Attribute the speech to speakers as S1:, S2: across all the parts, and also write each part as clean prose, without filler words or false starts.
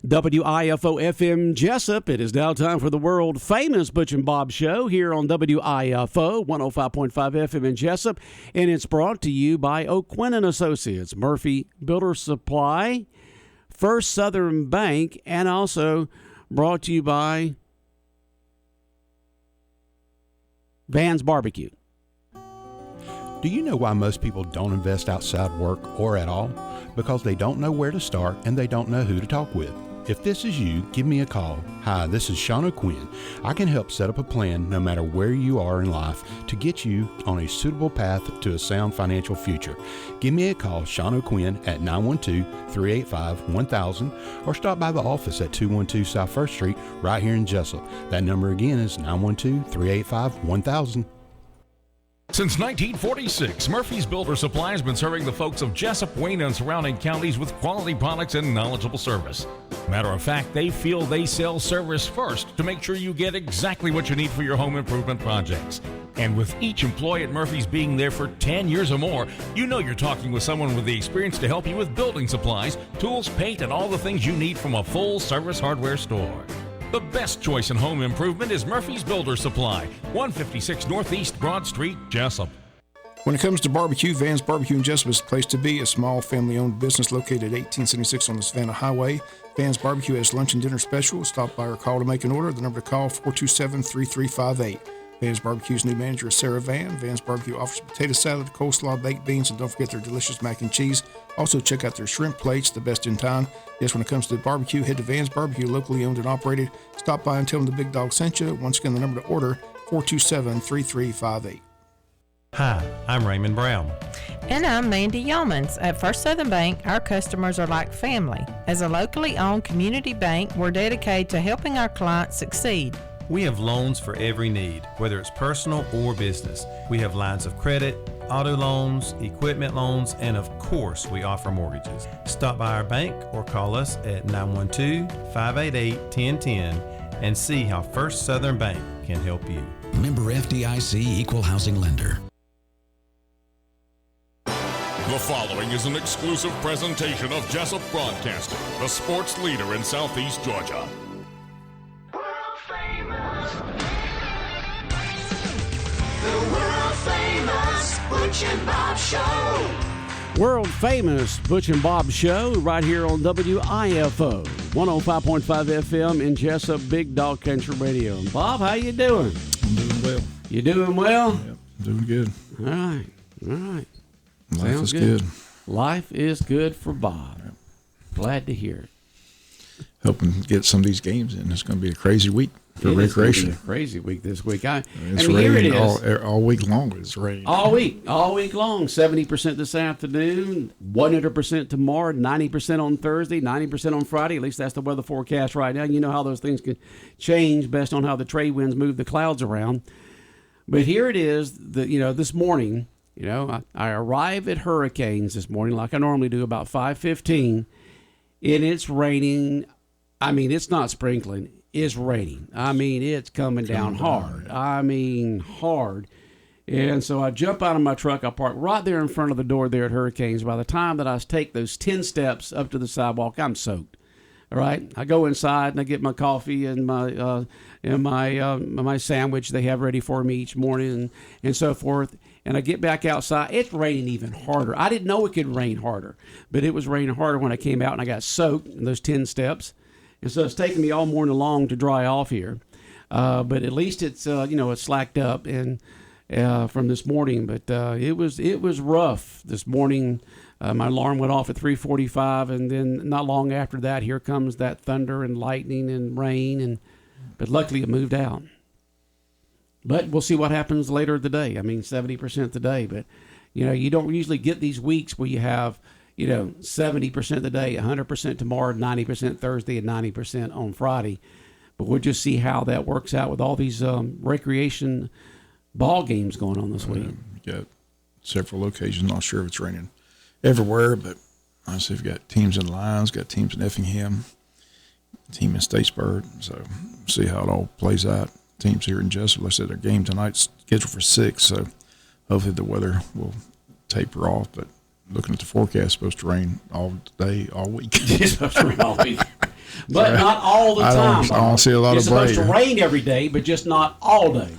S1: WIFO FM Jesup. It is now time for the world famous Butch and Bob Show here on WIFO 105.5 FM in Jesup. And it's brought to you by O'Quinn and Associates, Murphy Builder Supply, First Southern Bank, and also brought to you by Van's Barbecue.
S2: Do you know why most people don't invest outside work or at all? Because they don't know where to start and they don't know who to talk with. If this is you, give me a call. Hi, this is Sean O'Quinn. I can help set up a plan no matter where you are in life to get you on a suitable path to a sound financial future. Give me a call, Sean O'Quinn, at 912-385-1000 or stop by the office at 212 South 1st Street right here in Jesup. That number again is 912-385-1000.
S3: Since 1946, Murphy's Builder Supply has been serving the folks of Jesup, Wayne, and surrounding counties with quality products and knowledgeable service. Matter of fact, they feel they sell service first to make sure you get exactly what you need for your home improvement projects. And with each employee at Murphy's being there for 10 years or more, you know you're talking with someone with the experience to help you with building supplies, tools, paint, and all the things you need from a full-service hardware store. The best choice in home improvement is Murphy's Builder Supply, 156 Northeast Broad Street, Jesup.
S4: When it comes to barbecue, Van's Barbecue in Jesup is the place to be. A small family-owned business located at 1876 on the Savannah Highway. Van's Barbecue has lunch and dinner specials. Stop by or call to make an order. The number to call, 427-3358. Van's Barbecue's new manager is Sarah Van. Van's Barbecue offers potato salad, coleslaw, baked beans, and don't forget their delicious mac and cheese. Also, check out their shrimp plates, the best in town. Yes, when it comes to barbecue, head to Van's Barbecue, locally owned and operated. Stop by and tell them the Big Dog sent you. Once again, the number to order, 427-3358.
S5: Hi, I'm Raymond Brown.
S6: And I'm Mandy Yeomans. At First Southern Bank, our customers are like family. As a locally owned community bank, we're dedicated to helping our clients succeed.
S5: We have loans for every need, whether it's personal or business. We have lines of credit, auto loans, equipment loans, and of course, we offer mortgages. Stop by our bank or call us at 912-588-1010 and see how First Southern Bank can help you.
S7: Member FDIC Equal Housing Lender.
S3: The following is an exclusive presentation of Jesup Broadcasting, the sports leader in Southeast Georgia.
S8: The world famous Butch and Bob Show.
S1: World famous Butch and Bob Show right here on WIFO 105.5 FM in Jesup, Big Dog Country Radio. Bob, how you doing?
S4: I'm doing well.
S1: You doing well?
S4: Yep, doing good.
S1: All right.
S4: Life
S1: Sounds
S4: is good.
S1: Life is good for Bob. Yep. Glad to hear it.
S4: Helping get some of these games in. It's going to be a crazy week for recreation.
S1: It's a crazy week this week.
S4: It's
S1: here it
S4: raining
S1: is.
S4: all week long. It's raining.
S1: All week long. 70% this afternoon, 100% tomorrow, 90% on Thursday, 90% on Friday. At least that's the weather forecast right now. You know how those things can change based on how the trade winds move the clouds around. But here it is. This morning, I arrive at Hurricanes this morning like I normally do about 5:15, and it's raining. I mean, it's not sprinkling. It's raining. I mean, it's coming down hard. Hard. And so I jump out of my truck. I park right there in front of the door there at Hurricanes. By the time that I take those 10 steps up to the sidewalk, I'm soaked. All right. I go inside and I get my coffee and my sandwich they have ready for me each morning and so forth. And I get back outside. It's raining even harder. I didn't know it could rain harder, but it was raining harder when I came out and I got soaked in those 10 steps. And so it's taking me all morning long to dry off here. But at least it's, it's slacked up and from this morning. But it was rough this morning. My alarm went off at 3:45, and then not long after that, here comes that thunder and lightning and rain. But luckily it moved out. But we'll see what happens later today. 70% today. But, you don't usually get these weeks where you have 70% today, 100% tomorrow, 90% Thursday, and 90% on Friday. But we'll just see how that works out with all these recreation ball games going on this week.
S4: We got several locations. Not sure if it's raining everywhere, but I see we've got teams in Lyons, got teams in Effingham, team in Statesburg. So see how it all plays out. Teams here in Jesup, like I said, their game tonight's scheduled for 6, so hopefully the weather will taper off, but looking at the forecast, it's supposed to rain all day, all week.
S1: It's supposed to rain all week. but not all the time.
S4: I don't see a lot
S1: it's
S4: of break.
S1: supposed to rain every day, but just not all day.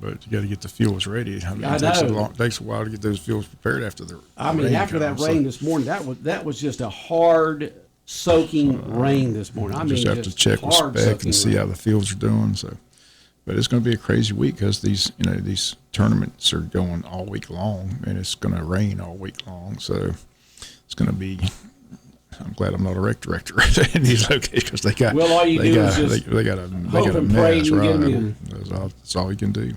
S4: But you got to get the fuels ready. I mean,
S1: I
S4: it takes a while to get those fuels prepared after the rain
S1: after that rain this morning, that was just a hard soaking rain this morning. I mean,
S4: just have to check with spec and see how the fields are doing. So, but it's going to be a crazy week because these tournaments are going all week long, and it's going to rain all week long. So it's going to be. I'm glad I'm not a rec director in these locations because they got.
S1: Well, all you do is just
S4: they got a
S1: pray
S4: mess,
S1: and get
S4: right?
S1: them in.
S4: That's all you can do.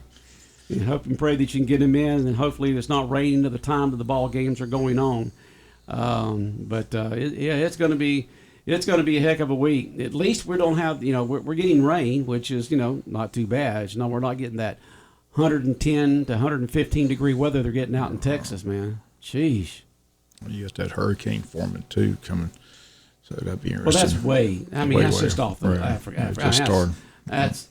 S1: And hope and pray that you can get them in, and hopefully it's not raining at the time that the ball games are going on. It's going to be a heck of a week. At least we don't have, we're getting rain, which is, not too bad. We're not getting that 110 to 115 degree weather they're getting out in Texas, man. Jeez.
S4: Well, you got that hurricane forming too coming, so that'd be interesting.
S1: Well, that's that's just off the Africa.
S4: Just started.
S1: That's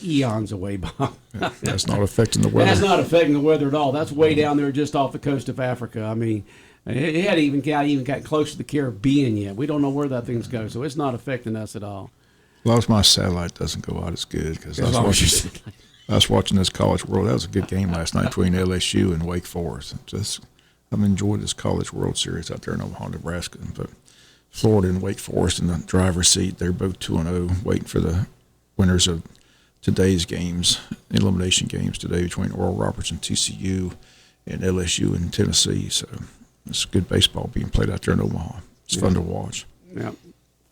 S1: eons away, Bob.
S4: That's not affecting the weather.
S1: That's not affecting the weather at all. That's way down there, just off the coast of Africa. I mean, it hadn't even got close to the Caribbean yet. We don't know where that thing's going, so it's not affecting us at all.
S4: As long as my satellite doesn't go out, it's good because I was watching this College World. That was a good game last night between LSU and Wake Forest. I've enjoyed this College World Series out there in Omaha, Nebraska. But Florida and Wake Forest in the driver's seat, they're both 2-0, waiting for the winners of today's games, elimination games today between Oral Roberts and TCU and LSU and Tennessee. So it's good baseball being played out there in Omaha. It's fun to watch.
S1: Yeah,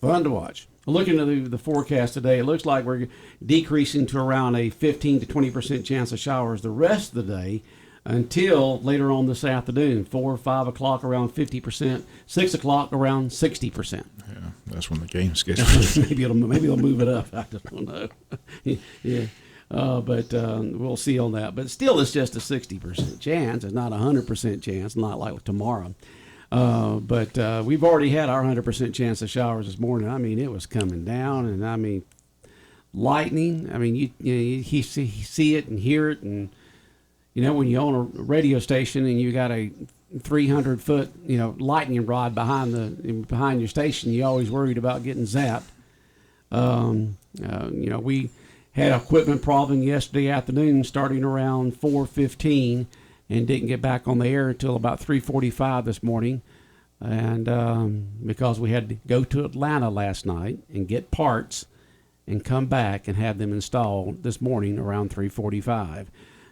S1: fun to watch. Looking at the forecast today, it looks like we're decreasing to around a 15 to 20% chance of showers the rest of the day until later on this afternoon, 4 or 5 o'clock around 50%, 6 o'clock around 60%.
S4: Yeah, that's when the game's scheduled.
S1: maybe it'll move it up. I just don't know. Yeah, but we'll see on that. But still, it's just a 60% chance. It's not a 100% chance. Not like tomorrow. But we've already had our 100% chance of showers this morning. I mean, it was coming down, and I mean, lightning. I mean, you see it and hear it, and when you own a radio station and you got a 300-foot lightning rod behind your station, you always worried about getting zapped. We had an equipment problem yesterday afternoon, starting around 4:15. And didn't get back on the air until about 3:45 this morning, and because we had to go to Atlanta last night and get parts and come back and have them installed this morning around 3:45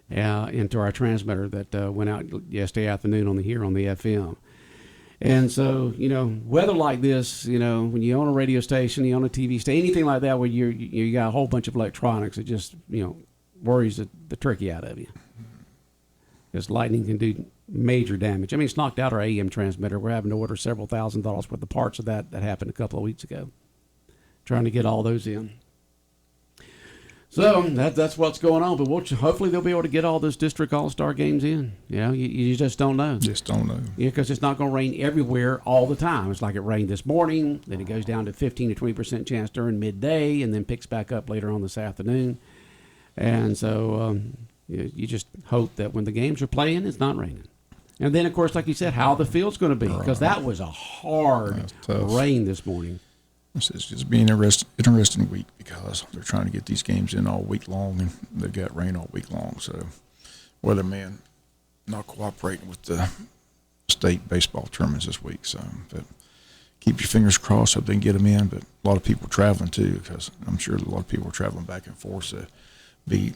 S1: into our transmitter that went out yesterday afternoon on the FM. And so, weather like this, when you own a radio station, you own a TV station, anything like that, where you got a whole bunch of electronics, it just worries the turkey out of you. Because lightning can do major damage. I mean, it's knocked out our AM transmitter. We're having to order several $1,000s worth of parts of that happened a couple of weeks ago. Trying to get all those in. So that's what's going on. But hopefully they'll be able to get all those district all-star games in. You just don't know.
S4: Just don't know.
S1: Yeah, because it's not going to rain everywhere all the time. It's like it rained this morning, then it goes down to 15 to 20% chance during midday, and then picks back up later on this afternoon. And so you just hope that when the games are playing, it's not raining. And then, of course, like you said, how the field's going to be, because that was a hard rain this morning.
S4: It's just being an interesting week because they're trying to get these games in all week long, and they've got rain all week long. So weatherman not cooperating with the state baseball tournaments this week. So, but keep your fingers crossed, hope they can get them in. But a lot of people traveling too, because I'm sure a lot of people are traveling back and forth. So be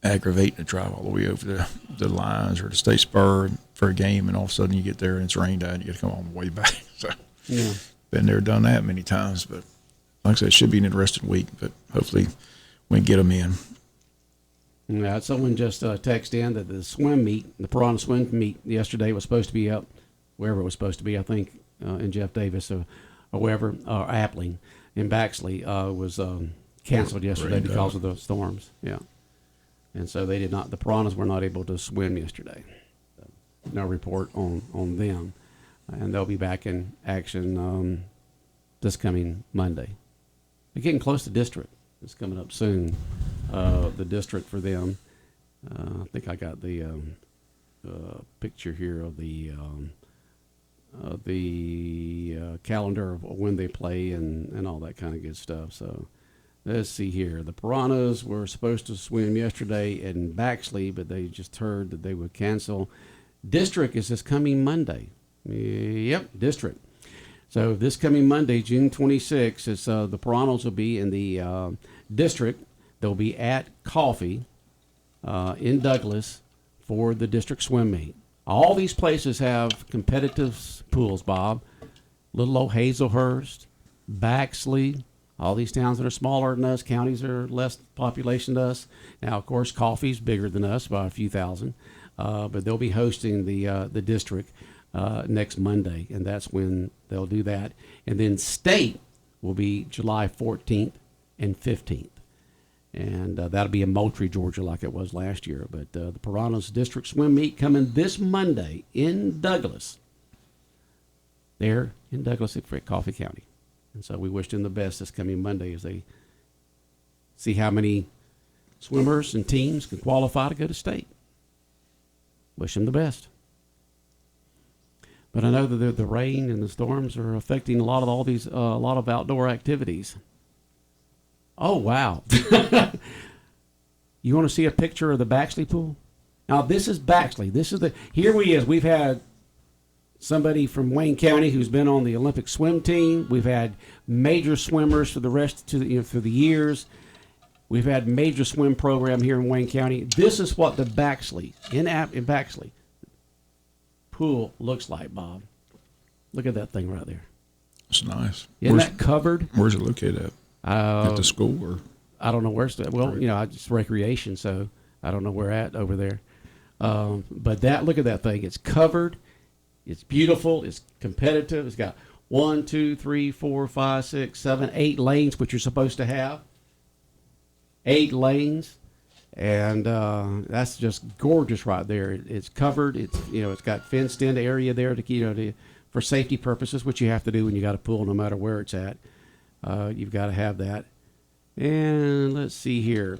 S4: aggravating to drive all the way over the lines or the state spur for a game, and all of a sudden you get there and it's rained out and you got to come all the way back. So
S1: yeah.
S4: Been there, done that many times. But like I said, it should be an interesting week, but hopefully we can get them in.
S1: Yeah, someone just texted in that the swim meet, the Piranha swim meet yesterday was supposed to be up wherever it was supposed to be, I think in Jeff Davis or wherever, Appling in Baxley was canceled yesterday because of the storms. Yeah. And so they did not, the Piranhas were not able to swim yesterday. No report on them. And they'll be back in action this coming Monday. They're getting close to district. It's coming up soon. The district for them. I think I got the picture here of the calendar of when they play and all that kind of good stuff. So let's see here. The Piranhas were supposed to swim yesterday in Baxley, but they just heard that they would cancel. District is this coming Monday. Yep, District. So this coming Monday, June 26th, is, the Piranhas will be in the District. They'll be at Coffee in Douglas for the District swim meet. All these places have competitive pools, Bob. Little old Hazelhurst, Baxley, all these towns that are smaller than us, counties that are less population than us. Now, of course, Coffee's bigger than us by a few thousand, but they'll be hosting the District next Monday, and that's when they'll do that. And then State will be July 14th and 15th. And that'll be in Moultrie, Georgia, like it was last year. But the Piranhas District Swim Meet coming this Monday in Douglas. There in Douglas at Coffee County. And so we wish them the best this coming Monday as they see how many swimmers and teams can qualify to go to state. Wish them the best. But I know that the rain and the storms are affecting a lot of outdoor activities. Oh, wow. You want to see a picture of the Baxley pool? Now, this is Baxley. Here he is. We've had somebody from Wayne County who's been on the Olympic swim team. We've had major swimmers for through the years. We've had major swim program here in Wayne County. This is what the Baxley, in Baxley, pool looks like, Bob. Look at that thing right there.
S4: It's nice.
S1: Isn't that covered?
S4: Where's it located at? At the school, or
S1: I don't know where it's at. Well, it's recreation, so I don't know where at over there. But look at that thing. It's covered. It's beautiful. It's competitive. It's got 1, 2, 3, 4, 5, 6, 7, 8 lanes, which you're supposed to have. 8 lanes, and that's just gorgeous right there. It's covered. It's got fenced-in area there for safety purposes, which you have to do when you got a pool, no matter where it's at. You've got to have that. And let's see here.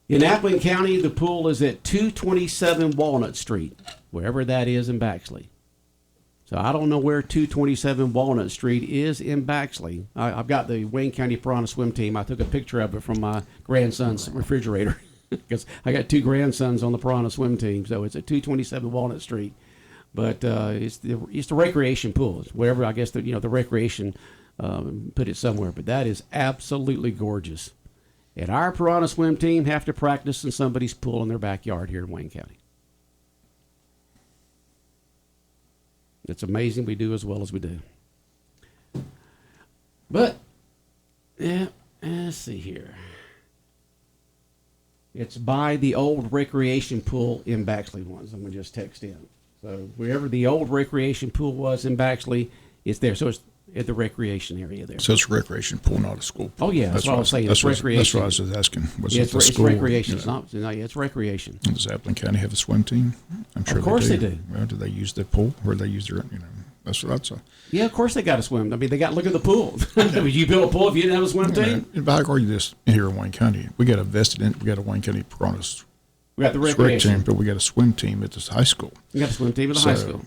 S1: In Appling County, the pool is at 227 Walnut Street, wherever that is in Baxley. So I don't know where 227 Walnut Street is in Baxley. I've got the Wayne County Piranha swim team. I took a picture of it from my grandson's refrigerator because I got 2 grandsons on the Piranha swim team. So it's at 227 Walnut Street. But it's the recreation pool. It's wherever, I guess, the recreation put it somewhere, but that is absolutely gorgeous. And our Piranha swim team have to practice in somebody's pool in their backyard here in Wayne County. It's amazing we do as well as we do. But, let's see here. It's by the old recreation pool in Baxley ones. I'm going to just text in. So wherever the old recreation pool was in Baxley, it's there. So it's at the recreation area there.
S4: So it's a recreation pool, not a school pool.
S1: Oh, yeah. That's what I was saying. It's recreation.
S4: That's what I was just asking.
S1: It's recreation. It's recreation.
S4: Does Appling County have a swim team? I'm sure
S1: of course they do.
S4: Well, do they use the pool, or do they use their, that's a...
S1: Yeah, of course they got to swim. I mean, look at the pool. Would you build a pool if you didn't have a swim team?
S4: But I argue this here in Wayne County. We got a Wayne County Piranhas.
S1: We got the recreation
S4: team, but we got a swim team at this high school.
S1: We got a swim team at the high school.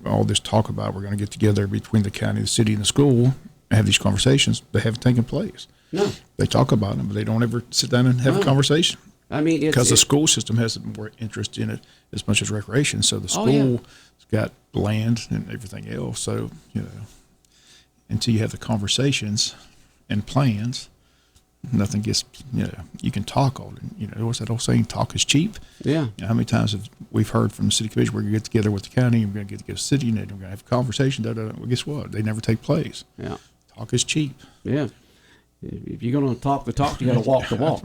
S4: All this talk about we're going to get together between the county, the city, and the school and have these conversations. They haven't taken place.
S1: No.
S4: They talk about them, but they don't ever sit down and have a conversation.
S1: I mean,
S4: because the school system has more interest in it as much as recreation. So the school has got land and everything else. So, until you have the conversations and plans, nothing gets, you can talk all, what's that old saying, talk is cheap?
S1: Yeah.
S4: How many times have we've heard from the city commission, we're going to get together with the county, we're going to get together with the city, and we're going to have a conversation, Well, guess what? They never take place.
S1: Yeah.
S4: Talk is cheap.
S1: Yeah. If you're going to talk the talk, you got to walk the walk.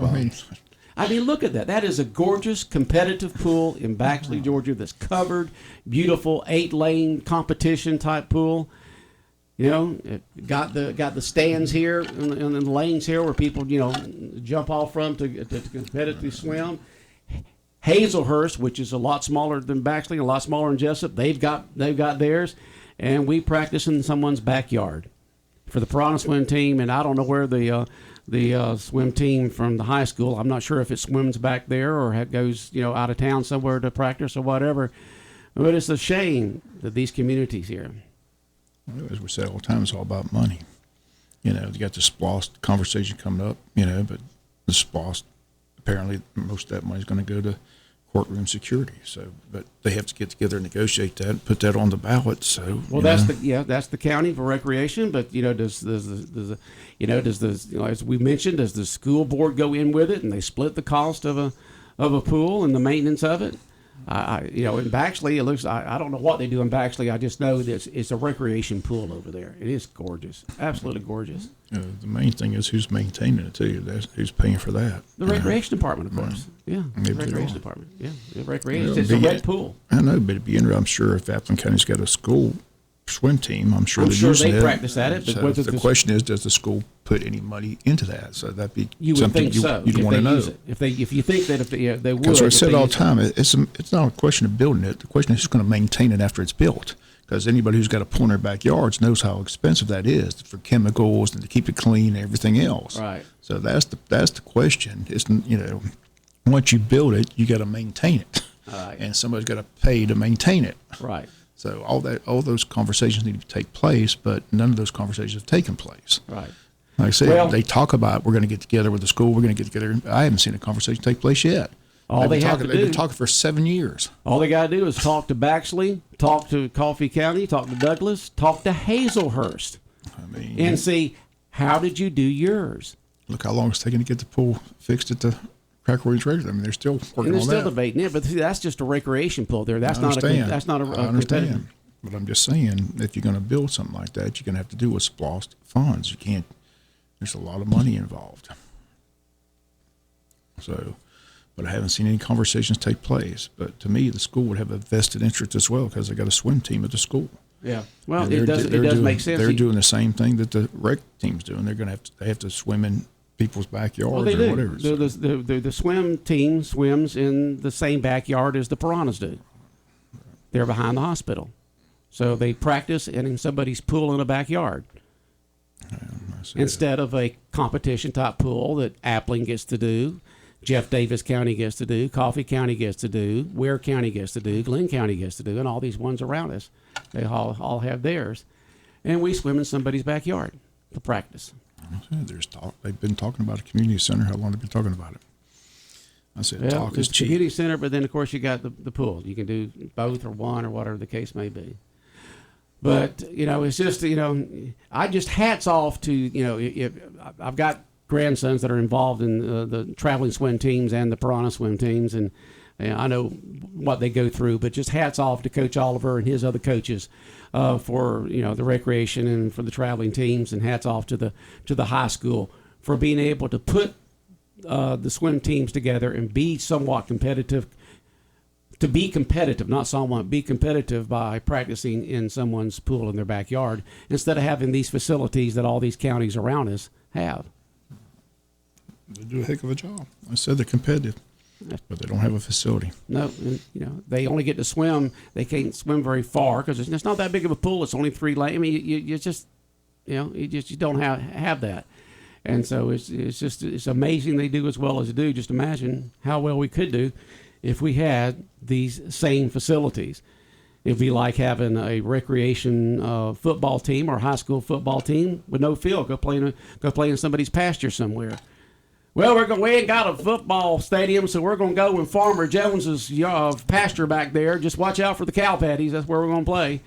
S1: I mean, look at that. That is a gorgeous competitive pool in Baxley, Georgia that's covered, beautiful 8-lane competition type pool. It got the stands here and the lanes here where people, jump off from to competitively swim. Hazelhurst, which is a lot smaller than Baxley, a lot smaller than Jesup, they've got theirs, and we practice in someone's backyard for the Piranha swim team. And I don't know where the swim team from the high school. I'm not sure if it swims back there or goes out of town somewhere to practice or whatever. But it's a shame that these communities here.
S4: As we said all the time, it's all about money. You got the SPLOST conversation coming up, but the SPLOST, apparently most of that money is going to go to courtroom security. So, but they have to get together and negotiate that, put that on the ballot. So,
S1: that's the county for recreation. But does as we mentioned, does the school board go in with it and they split the cost of a pool and the maintenance of it? In Baxley, it looks. I don't know what they do in Baxley. I just know that it's a recreation pool over there. It is gorgeous, absolutely gorgeous.
S4: The main thing is who's maintaining it too. Who's paying for that?
S1: The recreation department, of course. Yeah, the recreation department. Yeah, the recreation. It's a red pool.
S4: I know, but it'd be interesting. I'm sure if Appleton County's got a school swim team, I'm sure
S1: they practice at it. But
S4: so the question is, does the school put any money into that? So that'd be
S1: you
S4: something
S1: would think so.
S4: You'd want to know.
S1: If you think that they would.
S4: Because I said all the time, it's not a question of building it. The question is who's going to maintain it after it's built. Because anybody who's got a pool in their backyards knows how expensive that is for chemicals and to keep it clean and everything else.
S1: Right.
S4: So that's the question. It's once you build it, you got to maintain it, and somebody's got to pay to maintain it.
S1: Right.
S4: So all those conversations need to take place, but none of those conversations have taken place.
S1: Right.
S4: Like I said, they talk about we're going to get together with the school. We're going to get together. I haven't seen a conversation take place yet.
S1: They've
S4: been talking for 7 years.
S1: All they got to do is talk to Baxley, talk to Coffee County, talk to Douglas, talk to Hazelhurst, and see how did you do yours.
S4: Look how long it's taken to get the pool fixed at the Cracker Ridge Regular. I mean, they're still working on that.
S1: They're still debating it, but see, that's just a recreation pool there. That's not a
S4: I understand. But I'm just saying, if you're going to build something like that, you're going to have to do with SPLOST funds. You can't. There's a lot of money involved. So, but I haven't seen any conversations take place. But to me, the school would have a vested interest as well because they got a swim team at the school.
S1: Yeah, well, it does make sense.
S4: They're doing the same thing that the rec team's doing. They have to swim in people's backyards or whatever.
S1: The swim team swims in the same backyard as the Piranhas do. They're behind the hospital. So they practice in somebody's pool in a backyard instead of a competition type pool that Appling gets to do, Jeff Davis County gets to do, Coffee County gets to do, Ware County gets to do, Glenn County gets to do, and all these ones around us. They all have theirs. And we swim in somebody's backyard to practice.
S4: They've been talking about a community center. How long have they been talking about it? I said, talk is cheap.
S1: Community center, but then, of course, you got the pool. You can do both or one or whatever the case may be. But, it's just, I just hats off to, I've got grandsons that are involved in the traveling swim teams and the Piranha swim teams, and I know what they go through, but just hats off to Coach Oliver and his other coaches for, the recreation and for the traveling teams, and hats off to the high school for being able to put the swim teams together and be somewhat competitive. To be competitive, not somewhat, be competitive by practicing in someone's pool in their backyard instead of having these facilities that all these counties around us have.
S4: They do a heck of a job. I said they're competitive, but they don't have a facility.
S1: No, they only get to swim. They can't swim very far because it's not that big of a pool. It's only 3 lanes. I mean, you just don't have that. And so it's amazing they do as well as they do. Just imagine how well we could do if we had these same facilities. It'd be like having a recreation football team or high school football team with no field. Go play in somebody's pasture somewhere. Well, we ain't got a football stadium, so we're going to go in Farmer Jones's pasture back there. Just watch out for the cow patties. That's where we're going to play.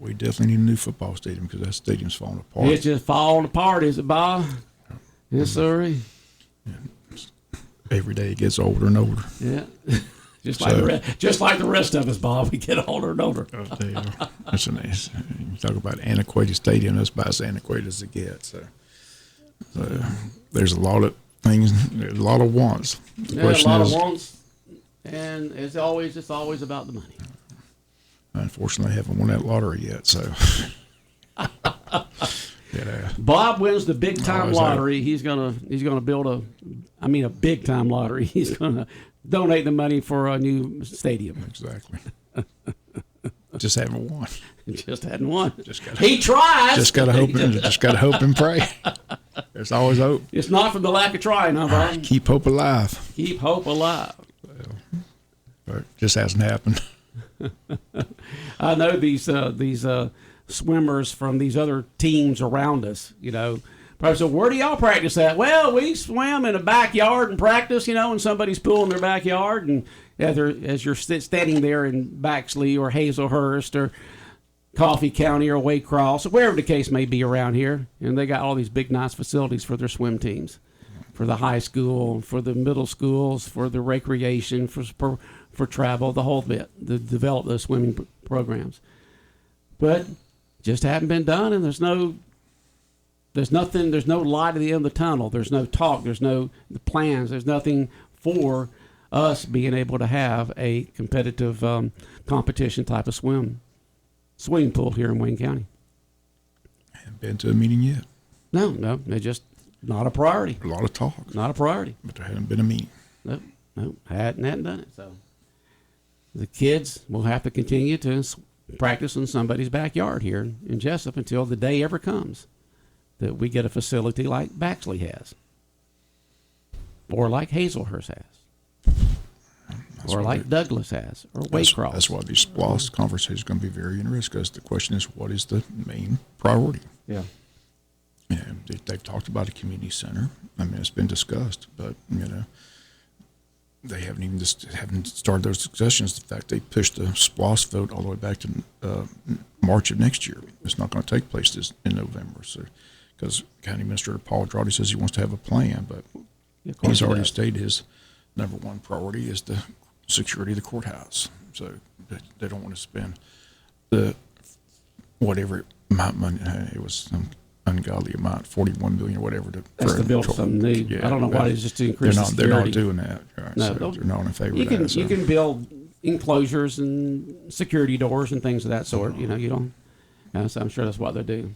S4: We definitely need a new football stadium because that stadium's falling apart.
S1: It's just falling apart, is it, Bob? Yes, sir.
S4: Yeah. Every day it gets older and older.
S1: Yeah. Just like the rest of us, Bob, we get older and older.
S4: Listen, you talk about antiquated stadium, that's about as antiquated as it gets. So there's a lot of things, there's a lot of wants.
S1: A lot of wants, and it's always about the money.
S4: Unfortunately, I haven't won that lottery yet, so.
S1: Bob wins the big time lottery. He's gonna build a big time lottery. He's gonna donate the money for a new stadium.
S4: Exactly. Just haven't won.
S1: Just hadn't won. He tries.
S4: Just gotta hope. Just gotta hope and pray. There's always hope.
S1: It's not from the lack of trying, huh, Bob?
S4: Keep hope alive.
S1: Keep hope alive.
S4: But it just hasn't happened.
S1: I know these swimmers from these other teams around us, Probably so, where do y'all practice at? Well, we swim in a backyard and practice, in somebody's pool in their backyard. And as you're standing there in Baxley or Hazelhurst or Coffee County or Waycross, or wherever the case may be around here, and they got all these big, nice facilities for their swim teams, for the high school, for the middle schools, for the recreation, for travel, the whole bit, to develop those swimming programs. But just haven't been done, and there's no light at the end of the tunnel. There's no talk. There's no plans. There's nothing for us being able to have a competitive competition type of swimming pool here in Wayne County.
S4: Haven't been to a meeting yet.
S1: No, they're just not a priority.
S4: A lot of talk.
S1: Not a priority.
S4: But there hasn't been a meeting.
S1: No, hadn't done it. So the kids will have to continue to practice in somebody's backyard here in Jesup until the day ever comes that we get a facility like Baxley has, or like Hazelhurst has, or like Douglas has, or Waycross.
S4: That's why these SPLOST conversations are going to be very interesting, because the question is, what is the main priority?
S1: Yeah.
S4: They've talked about a community center. I mean, it's been discussed, but, they haven't started those discussions. In fact, they pushed the SPLOST vote all the way back to March of next year. It's not going to take place in November. So, because County Administrator Paul Drawdy says he wants to have a plan, but he's already stated his number one priority is the security of the courthouse. So they don't want to spend whatever amount of money. It was some ungodly amount, $41 million or whatever.
S1: To build something new. Yeah, I don't know why it's just to increase the security.
S4: They're not doing that. Right? No, so they're not in favor of that.
S1: You can build enclosures and security doors and things of that sort. You don't. So I'm sure that's what they do.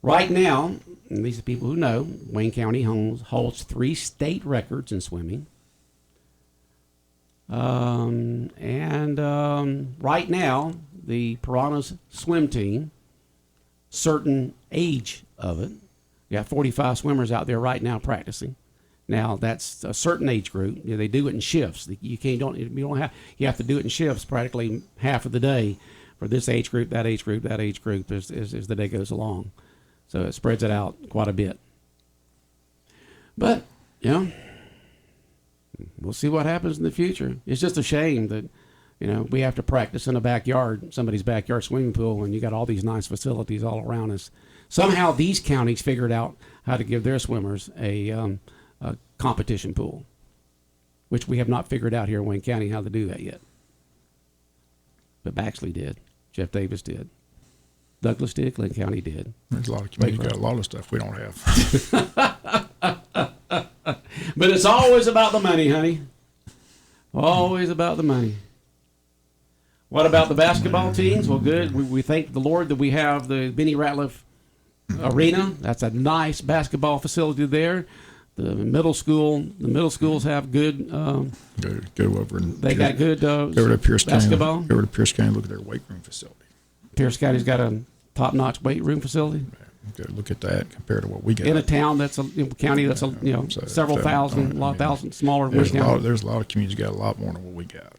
S1: Right now, and these are people who know, Wayne County holds 3 state records in swimming. Right now, the Piranhas swim team, certain age of it, you got 45 swimmers out there right now practicing. Now that's a certain age group. They do it in shifts. You have to do it in shifts practically half of the day for this age group, that age group, that age group as the day goes along. So it spreads it out quite a bit. But, we'll see what happens in the future. It's just a shame that, we have to practice in a backyard, somebody's backyard swimming pool, when you got all these nice facilities all around us. Somehow these counties figured out how to give their swimmers a competition pool, which we have not figured out here in Wayne County how to do that yet. But Baxley did. Jeff Davis did. Douglas did. Glenn County did.
S4: There's a lot of communities got a lot of stuff we don't have.
S1: But it's always about the money, honey. Always about the money. What about the basketball teams? Well, good. We thank the Lord that we have the Benny Ratliff Arena. That's a nice basketball facility there. The middle schools have good.
S4: Go over and
S1: they got good
S4: go over to Pierce
S1: basketball.
S4: Go over to Pierce County. Look at their weight room facility.
S1: Pierce County's got a top-notch weight room facility.
S4: Go look at that compared to what we got
S1: in a town that's a county that's several thousand, a lot thousand smaller.
S4: There's a lot of communities got a lot more than what we got.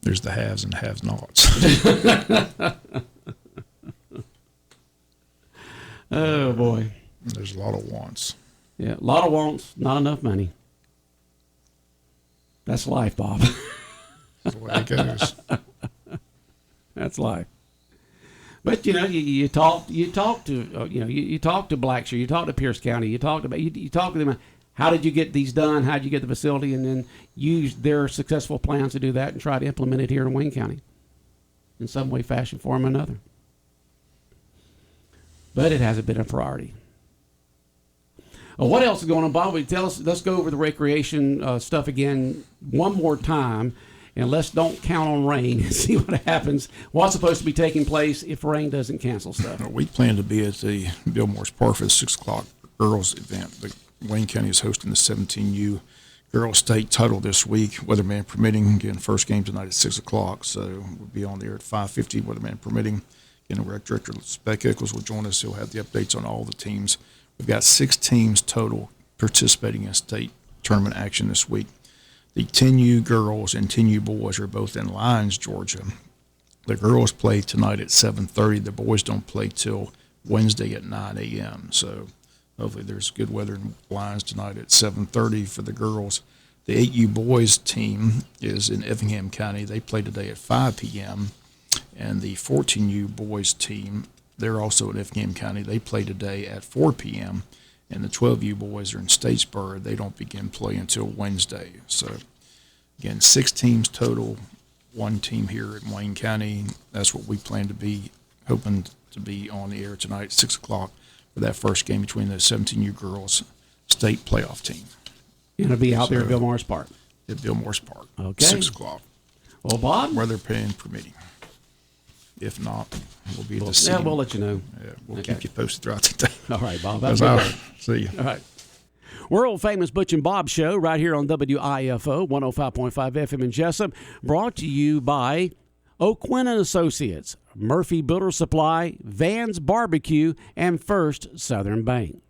S4: There's the haves and the have-nots.
S1: Oh boy.
S4: There's a lot of wants.
S1: Yeah, a lot of wants, not enough money. That's life, Bob.
S4: That's the way it goes.
S1: That's life. But you talk to Blackshear, you talk to Pierce County, you talk to them. How did you get these done? How did you get the facility, and then use their successful plans to do that and try to implement it here in Wayne County in some way, fashion, form, or another. But it hasn't been a priority. What else is going on, Bob? Let's go over the recreation stuff again one more time. And let's don't count on rain and see what happens. What's supposed to be taking place if rain doesn't cancel stuff?
S4: We plan to be at the Bill Morris Park for the 6 o'clock girls event. The Wayne County is hosting the 17U girls state title this week, weatherman permitting. Again, first game tonight at 6 o'clock. So we'll be on there at 5:50, weatherman permitting. Again, the rec director, Spec Eccles, will join us. He'll have the updates on all the teams. We've got 6 teams total participating in state tournament action this week. The 10U girls and 10U boys are both in Lyons, Georgia. The girls play tonight at 7:30. The boys don't play till Wednesday at 9 a.m. So hopefully there's good weather in Lyons tonight at 7:30 for the girls. The 8U boys team is in Effingham County. They play today at 5 p.m. And the 14U boys team, they're also in Effingham County. They play today at 4 p.m. And the 12U boys are in Statesboro. They don't begin play until Wednesday. So, again, 6 teams total, 1 team here in Wayne County. That's what we plan to be, hoping to be on the air tonight at 6 o'clock for that first game between the 17U girls state playoff team.
S1: It'll be out there at Bill Morris Park.
S4: At Bill Morris Park.
S1: Okay.
S4: 6 o'clock.
S1: Well, Bob?
S4: Weather permitting. If not, we'll be at the city.
S1: Yeah, we'll let you know.
S4: Yeah, we'll keep you posted throughout the day.
S1: All right, Bob.
S4: That's all right. See you.
S1: All right. World famous Butch and Bob show right here on WIFO 105.5 FM in Jesup, brought to you by O'Quinn and Associates, Murphy Builder Supply, Vans Barbecue, and First Southern Bank.